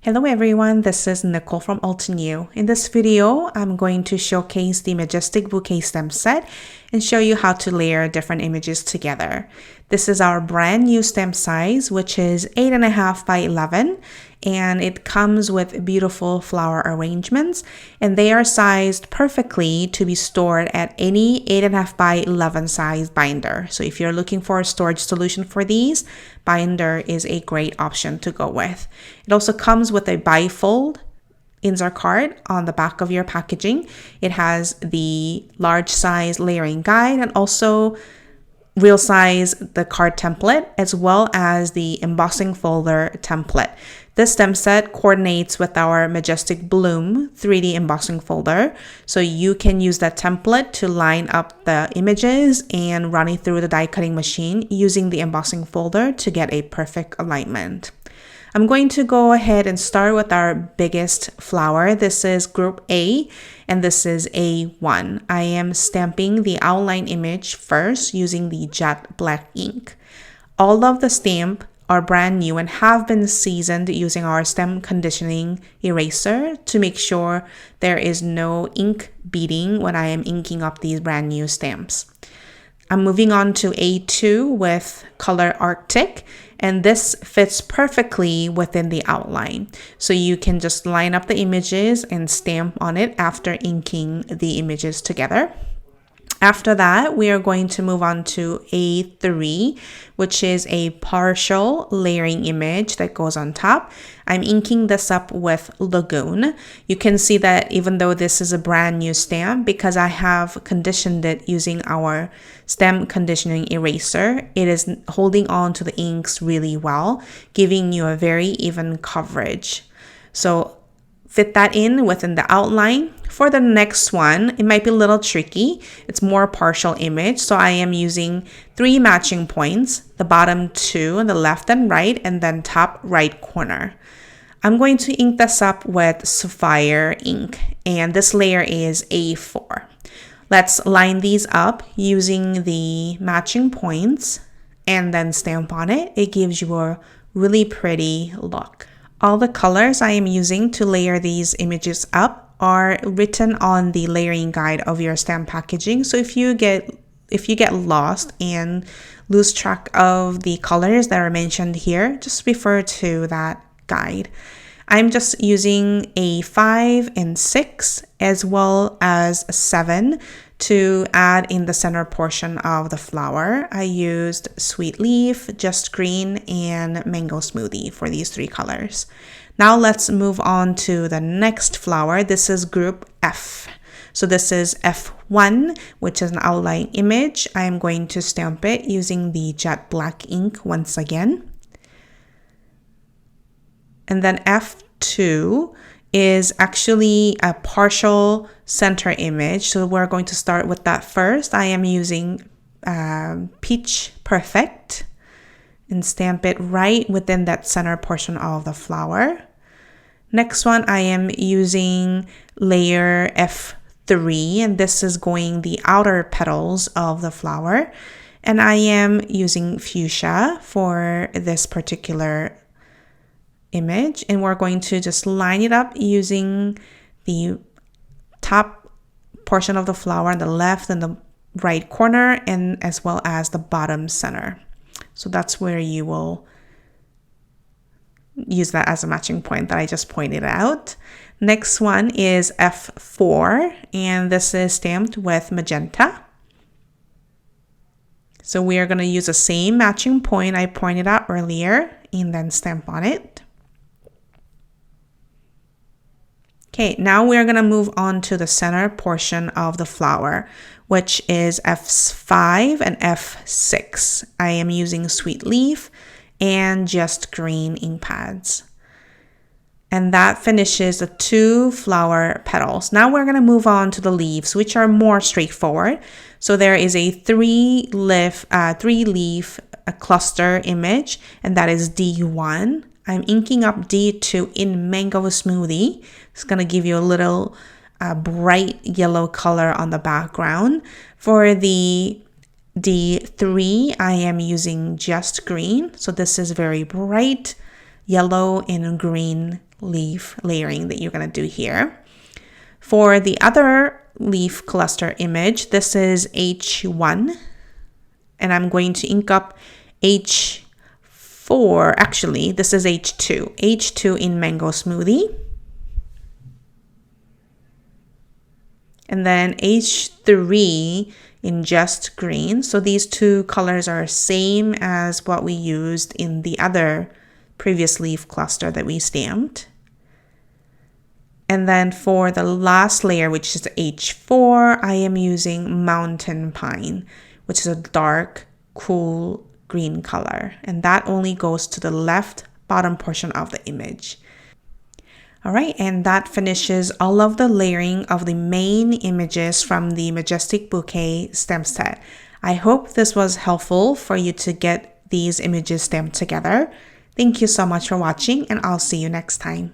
Hello everyone, this is Nicole from Altenew. In this video, I'm going to showcase the Majestic Bouquet stem set and show you how to layer different images together. This is our brand new stem size, which is 8.5 by 11, and it comes with beautiful flower arrangements, and they are sized perfectly to be stored at any 8.5 by 11 size binder. So if you're looking for a storage solution for these, binder is a great option to go with. It also comes with a bifold insert card on the back of your packaging. It has the large size layering guide and also real size the card template, as well as the embossing folder template. This stem set coordinates with our Majestic Bloom 3D embossing folder, so you can use that template to line up the images and run it through the die cutting machine using the embossing folder to get a perfect alignment. I'm going to go ahead and start with our biggest flower. This is group A and this is A1. I am stamping the outline image first using the jet black ink. All of the stamp are brand new and have been seasoned using our stem conditioning eraser to make sure there is no ink beading when I am inking up these brand new stamps. I'm moving on to A2 with color Arctic, and this fits perfectly within the outline. So you can just line up the images and stamp on it after inking the images together. After that, we are going to move on to A3, which is a partial layering image that goes on top. I'm inking this up with Lagoon. You can see that even though this is a brand new stamp, because I have conditioned it using our stem conditioning eraser, it is holding on to the inks really well, giving you a very even coverage. So fit that in within the outline. For the next one, it might be a little tricky. It's more partial image, so I am using 3 matching points, the bottom 2 on the left and right, and then top right corner. I'm going to ink this up with sapphire ink, and this layer is A4. Let's line these up using the matching points and then stamp on it. It gives you a really pretty look. All the colors I am using to layer these images up are written on the layering guide of your stamp packaging. So if you get lost and lose track of the colors that are mentioned here, just refer to that guide. I'm just using a 5 and 6 as well as a 7 to add in the center portion of the flower. I used Sweet Leaf, Just Green, and Mango Smoothie for these 3 colors. Now let's move on to the next flower. This is group F. So this is F1, which is an outline image. I am going to stamp it using the jet black ink once again. And then F2 is actually a partial center image. So we're going to start with that first. I am using Peach Perfect and stamp it right within that center portion of the flower. Next one, I am using layer F3, and this is going the outer petals of the flower. And I am using fuchsia for this particular image, and we're going to just line it up using the top portion of the flower on the left and the right corner, and as well as the bottom center. So that's where you will use that as a matching point that I just pointed out. Next one is F4, and this is stamped with magenta. So we are going to use the same matching point I pointed out earlier and then stamp on it. Okay, now we're going to move on to the center portion of the flower, which is F5 and F6. I am using Sweet Leaf and Just Green ink pads. And that finishes the 2 flower petals. Now we're going to move on to the leaves, which are more straightforward. So there is a 3-leaf cluster image, and that is D1. I'm inking up D2 in Mango Smoothie. It's going to give you a little bright yellow color on the background. For the D3, I am using Just Green. So this is very bright yellow and green leaf layering that you're going to do here. For the other leaf cluster image, this is H1, and I'm going to ink up H4. Actually, this is H2 in Mango Smoothie. And then H3 in Just Green. So these two colors are same as what we used in the other previous leaf cluster that we stamped. And then for the last layer, which is H4, I am using Mountain Pine, which is a dark, cool green color. And that only goes to the left bottom portion of the image. All right, and that finishes all of the layering of the main images from the Majestic Bouquet stamp set. I hope this was helpful for you to get these images stamped together. Thank you so much for watching, and I'll see you next time.